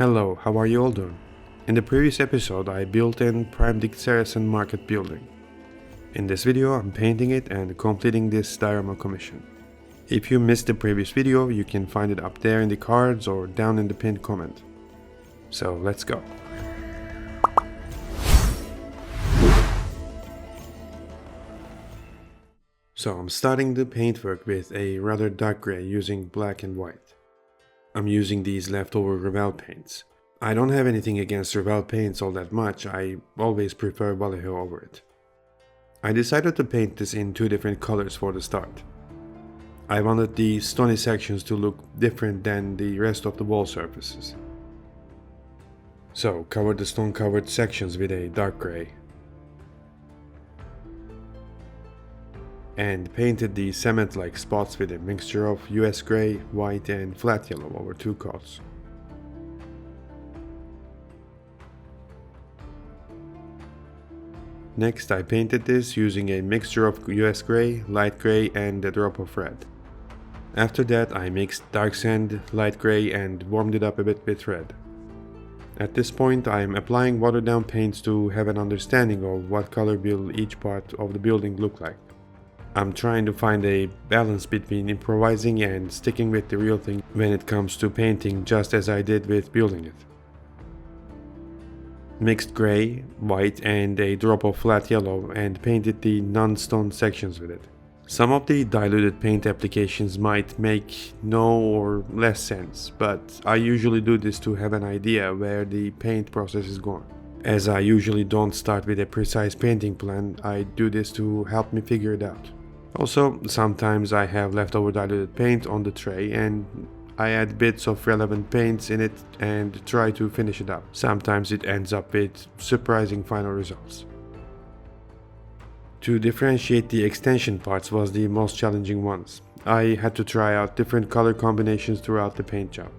Hello, how are you all doing? In the previous episode I built and primed the Saracen Market building. In this video I'm painting it and completing this diorama commission. If you missed the previous video you can find it up there in the cards or down in the pinned comment. So let's go. So I'm starting the paintwork with a rather dark grey using black and white. I'm using these leftover Revell paints. I don't have anything against Revell paints all that much, I always prefer Vallejo over it. I decided to paint this in two different colors for the start. I wanted the stony sections to look different than the rest of the wall surfaces. So covered the stone covered sections with a dark grey. And painted the cement-like spots with a mixture of US grey, white and flat yellow over two coats. Next I painted this using a mixture of US grey, light grey and a drop of red. After that I mixed dark sand, light grey and warmed it up a bit with red. At this point I am applying watered down paints to have an understanding of what color will each part of the building look like. I'm trying to find a balance between improvising and sticking with the real thing when it comes to painting, just as I did with building it. Mixed grey, white and a drop of flat yellow and painted the non-stone sections with it. Some of the diluted paint applications might make no or less sense, but I usually do this to have an idea where the paint process is going. As I usually don't start with a precise painting plan, I do this to help me figure it out. Also, sometimes I have leftover diluted paint on the tray and I add bits of relevant paints in it and try to finish it up. Sometimes it ends up with surprising final results. To differentiate the extension parts was the most challenging ones. I had to try out different color combinations throughout the paint job.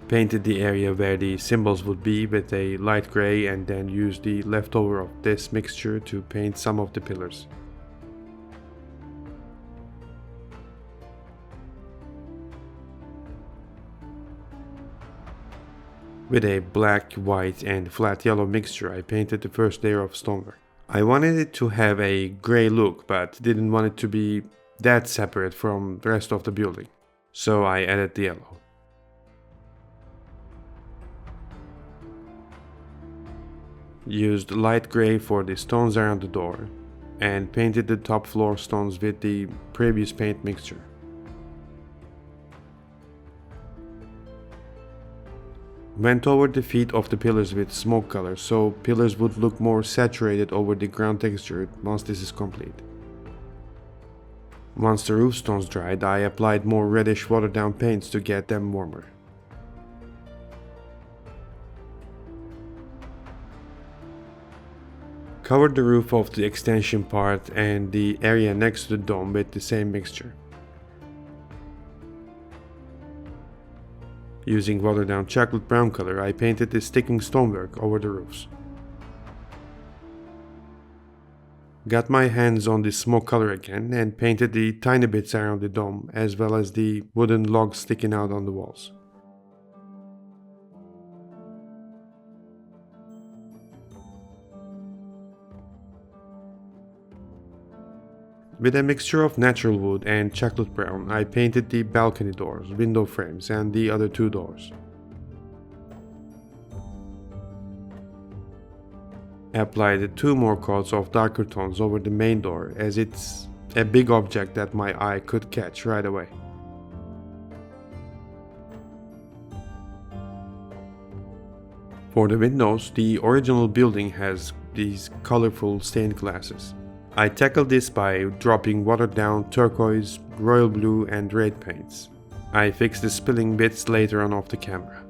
Painted the area where the symbols would be with a light grey and then used the leftover of this mixture to paint some of the pillars. With a black, white and flat yellow mixture I painted the first layer of stonework. I wanted it to have a grey look but didn't want it to be that separate from the rest of the building, so I added the yellow. Used light grey for the stones around the door and painted the top floor stones with the previous paint mixture. Went over the feet of the pillars with smoke color so pillars would look more saturated over the ground texture once this is complete. Once the roof stones dried, I applied more reddish watered down paints to get them warmer. Covered the roof of the extension part and the area next to the dome with the same mixture. Using watered down chocolate brown color, I painted the sticking stonework over the roofs. Got my hands on the smoke color again and painted the tiny bits around the dome as well as the wooden logs sticking out on the walls. With a mixture of natural wood and chocolate brown, I painted the balcony doors, window frames and the other two doors. Applied two more coats of darker tones over the main door as it's a big object that my eye could catch right away. For the windows, the original building has these colorful stained glasses. I tackled this by dropping watered down turquoise, royal blue and red paints. I fixed the spilling bits later on off the camera.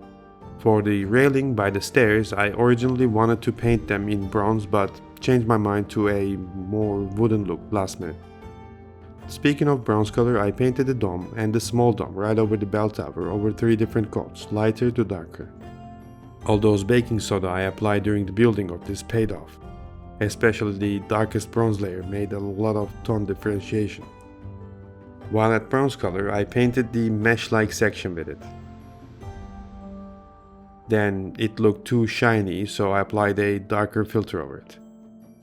For the railing by the stairs, I originally wanted to paint them in bronze but changed my mind to a more wooden look last minute. Speaking of bronze color, I painted the dome and the small dome right over the bell tower over 3 different coats, lighter to darker. All those baking soda I applied during the building of this paid off. Especially the darkest bronze layer made a lot of tone differentiation. While at bronze color, I painted the mesh-like section with it. Then it looked too shiny, so I applied a darker filter over it.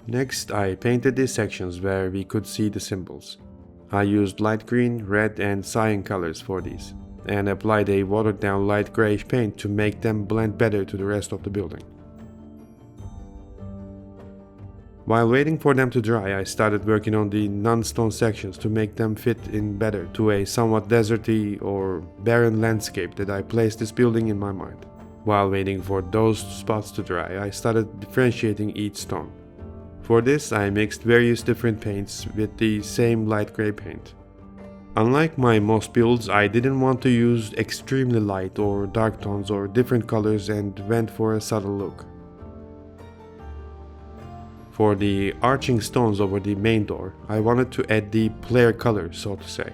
Next, I painted these sections where we could see the symbols. I used light green, red and cyan colors for these, and applied a watered down light grayish paint to make them blend better to the rest of the building. While waiting for them to dry, I started working on the non-stone sections to make them fit in better to a somewhat deserty or barren landscape that I placed this building in my mind. While waiting for those spots to dry, I started differentiating each stone. For this, I mixed various different paints with the same light gray paint. Unlike my most builds, I didn't want to use extremely light or dark tones or different colors and went for a subtle look. For the arching stones over the main door, I wanted to add the player color, so to say.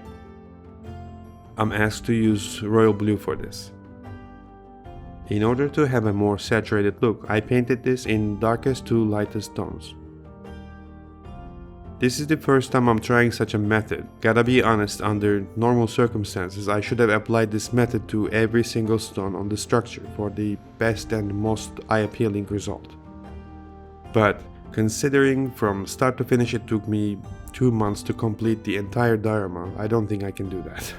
I'm asked to use royal blue for this. In order to have a more saturated look, I painted this in darkest to lightest tones. This is the first time I'm trying such a method. Gotta be honest, under normal circumstances, I should have applied this method to every single stone on the structure for the best and most eye-appealing result. But considering from start to finish it took me 2 months to complete the entire diorama, I don't think I can do that.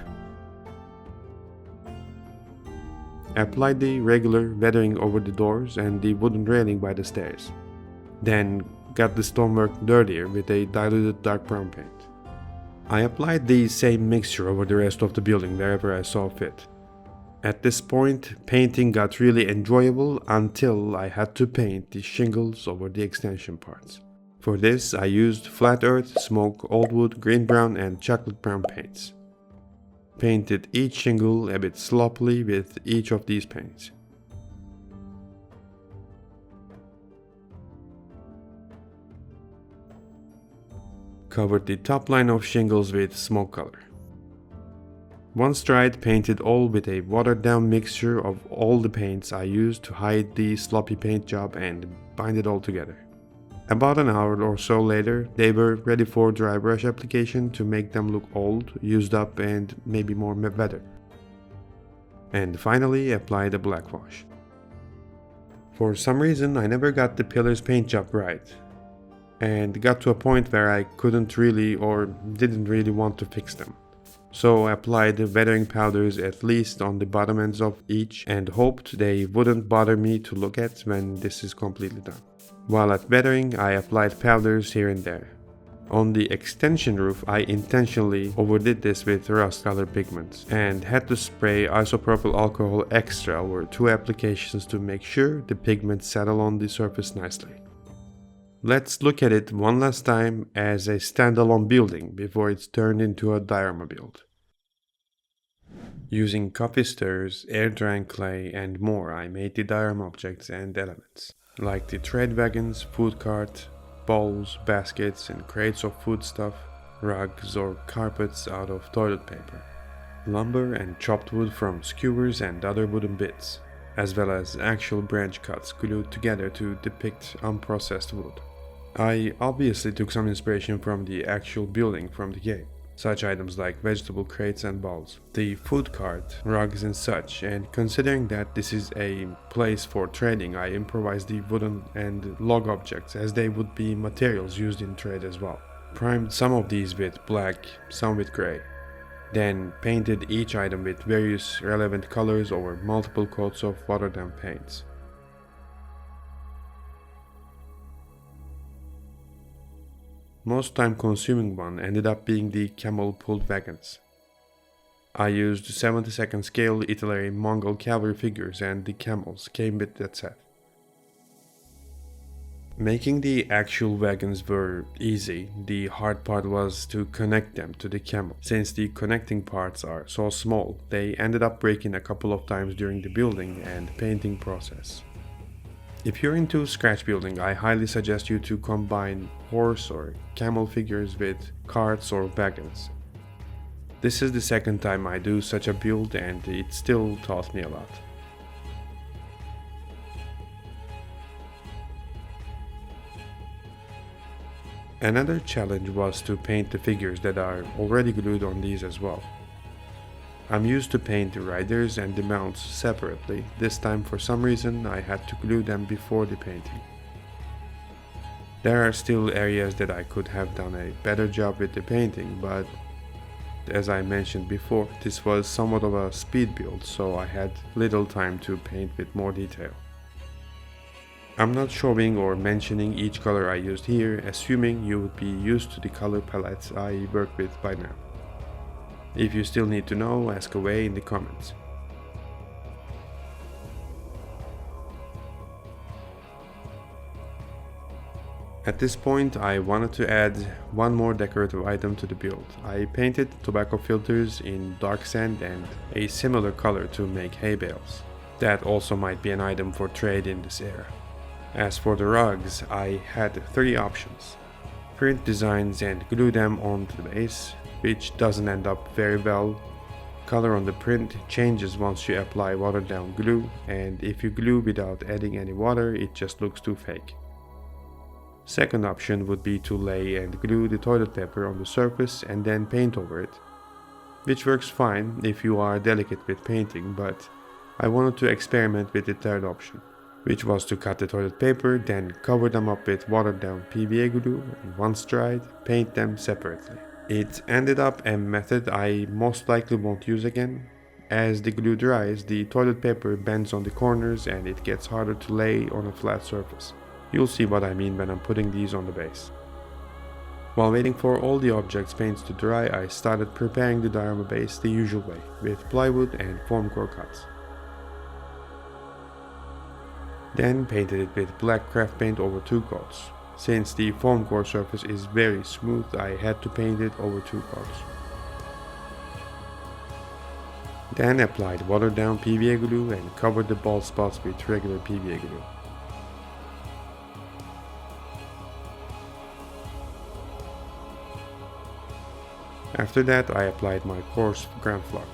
Applied the regular weathering over the doors and the wooden railing by the stairs. Then got the stonework dirtier with a diluted dark brown paint. I applied the same mixture over the rest of the building wherever I saw fit. At this point, painting got really enjoyable until I had to paint the shingles over the extension parts. For this, I used flat earth, smoke, old wood, green brown and chocolate brown paints. Painted each shingle a bit sloppily with each of these paints. Covered the top line of shingles with smoke color. Once dried, painted all with a watered down mixture of all the paints I used to hide the sloppy paint job and bind it all together. About an hour or so later, they were ready for dry brush application to make them look old, used up and maybe more weathered. And finally applied a black wash. For some reason I never got the pillars paint job right, and got to a point where I couldn't really or didn't really want to fix them. So I applied the weathering powders at least on the bottom ends of each and hoped they wouldn't bother me to look at when this is completely done. While at weathering, I applied powders here and there. On the extension roof, I intentionally overdid this with rust colored pigments and had to spray isopropyl alcohol extra over 2 applications to make sure the pigments settle on the surface nicely. Let's look at it one last time as a standalone building before it's turned into a diorama build. Using coffee stirrers, air drying clay and more, I made the diorama objects and elements, like the trade wagons, food cart, bowls, baskets and crates of foodstuff, rugs or carpets out of toilet paper, lumber and chopped wood from skewers and other wooden bits, as well as actual branch cuts glued together to depict unprocessed wood. I obviously took some inspiration from the actual building from the game, such items like vegetable crates and bowls, the food cart, rugs and such, and considering that this is a place for trading, I improvised the wooden and log objects as they would be materials used in trade as well. Primed some of these with black, some with grey. Then painted each item with various relevant colors over multiple coats of watered down paints. Most time consuming one ended up being the camel pulled wagons. I used 72nd scale Italeri Mongol Cavalry figures and the camels came with that set. Making the actual wagons were easy, the hard part was to connect them to the camel. Since the connecting parts are so small, they ended up breaking a couple of times during the building and painting process. If you're into scratch building, I highly suggest you to combine horse or camel figures with carts or wagons. This is the second time I do such a build and it still taught me a lot. Another challenge was to paint the figures that are already glued on these as well. I'm used to paint the riders and the mounts separately. This time for some reason I had to glue them before the painting. There are still areas that I could have done a better job with the painting, but as I mentioned before, this was somewhat of a speed build, so I had little time to paint with more detail. I'm not showing or mentioning each color I used here, assuming you would be used to the color palettes I work with by now. If you still need to know, ask away in the comments. At this point, I wanted to add one more decorative item to the build. I painted tobacco filters in dark sand and a similar color to make hay bales. That also might be an item for trade in this era. As for the rugs, I had 3 options. Print designs and glue them onto the base, which doesn't end up very well. Color on the print changes once you apply watered down glue, and if you glue without adding any water, it just looks too fake. Second option would be to lay and glue the toilet paper on the surface and then paint over it, which works fine if you are delicate with painting, but I wanted to experiment with the third option, which was to cut the toilet paper, then cover them up with watered down PVA glue, and once dried, paint them separately. It ended up a method I most likely won't use again. As the glue dries, the toilet paper bends on the corners and it gets harder to lay on a flat surface. You'll see what I mean when I'm putting these on the base. While waiting for all the objects paints to dry, I started preparing the diorama base the usual way, with plywood and foam core cuts. Then painted it with black craft paint over 2 coats. Since the foam core surface is very smooth, I had to paint it over 2 coats. Then applied watered down PVA glue and covered the bald spots with regular PVA glue. After that, I applied my coarse ground flock.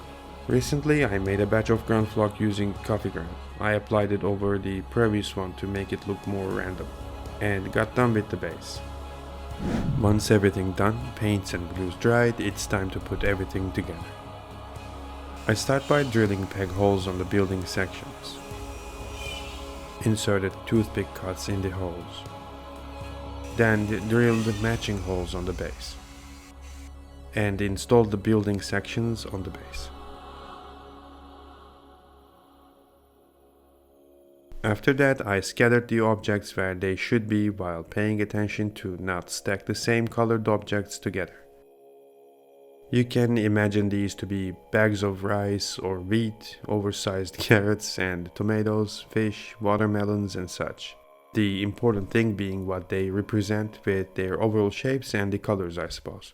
Recently, I made a batch of ground flock using coffee ground. I applied it over the previous one to make it look more random, and got done with the base. Once everything done, paints and glues dried, it's time to put everything together. I start by drilling peg holes on the building sections. Inserted toothpick cuts in the holes. Then drilled matching holes on the base. And installed the building sections on the base. After that, I scattered the objects where they should be while paying attention to not stack the same colored objects together. You can imagine these to be bags of rice or wheat, oversized carrots and tomatoes, fish, watermelons and such. The important thing being what they represent with their overall shapes and the colors, I suppose.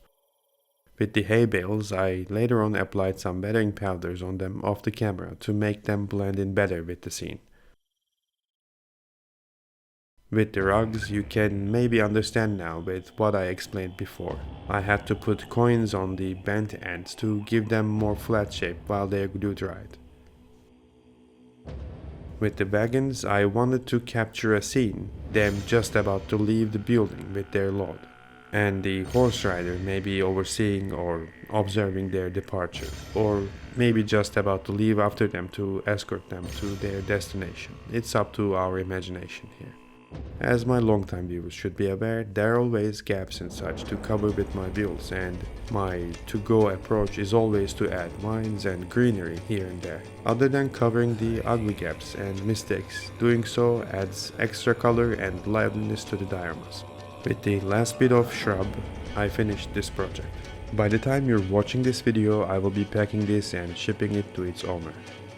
With the hay bales, I later on applied some bettering powders on them off the camera to make them blend in better with the scene. With the rugs, you can maybe understand now with what I explained before. I had to put coins on the bent ends to give them more flat shape while they are glue dried. With the wagons, I wanted to capture a scene, them just about to leave the building with their load, and the horse rider maybe overseeing or observing their departure, or maybe just about to leave after them to escort them to their destination. It's up to our imagination here. As my longtime viewers should be aware, there are always gaps and such to cover with my builds, and my to-go approach is always to add vines and greenery here and there. Other than covering the ugly gaps and mistakes, doing so adds extra color and liveliness to the dioramas. With the last bit of shrub, I finished this project. By the time you're watching this video, I will be packing this and shipping it to its owner.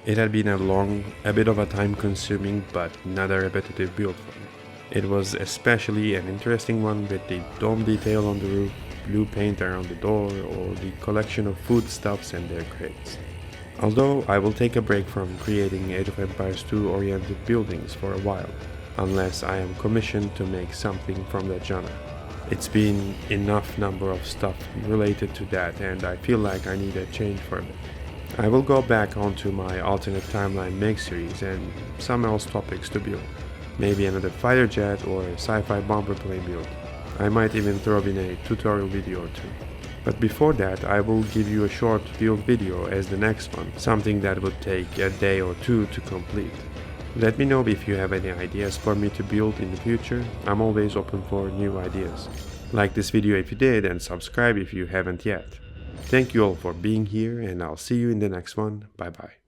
It had been a bit of a time-consuming but not a repetitive build for me. It was especially an interesting one with the dome detail on the roof, blue paint around the door, or the collection of foodstuffs and their crates. Although I will take a break from creating Age of Empires 2 oriented buildings for a while, unless I am commissioned to make something from that genre. It's been enough number of stuff related to that, and I feel like I need a change for a bit. I will go back onto my alternate timeline make series and some else topics to build. Maybe another fighter jet or a sci-fi bomber plane build. I might even throw in a tutorial video or two. But before that, I will give you a short build video as the next one, something that would take a day or two to complete. Let me know if you have any ideas for me to build in the future. I'm always open for new ideas. Like this video if you did, and subscribe if you haven't yet. Thank you all for being here, and I'll see you in the next one. Bye bye.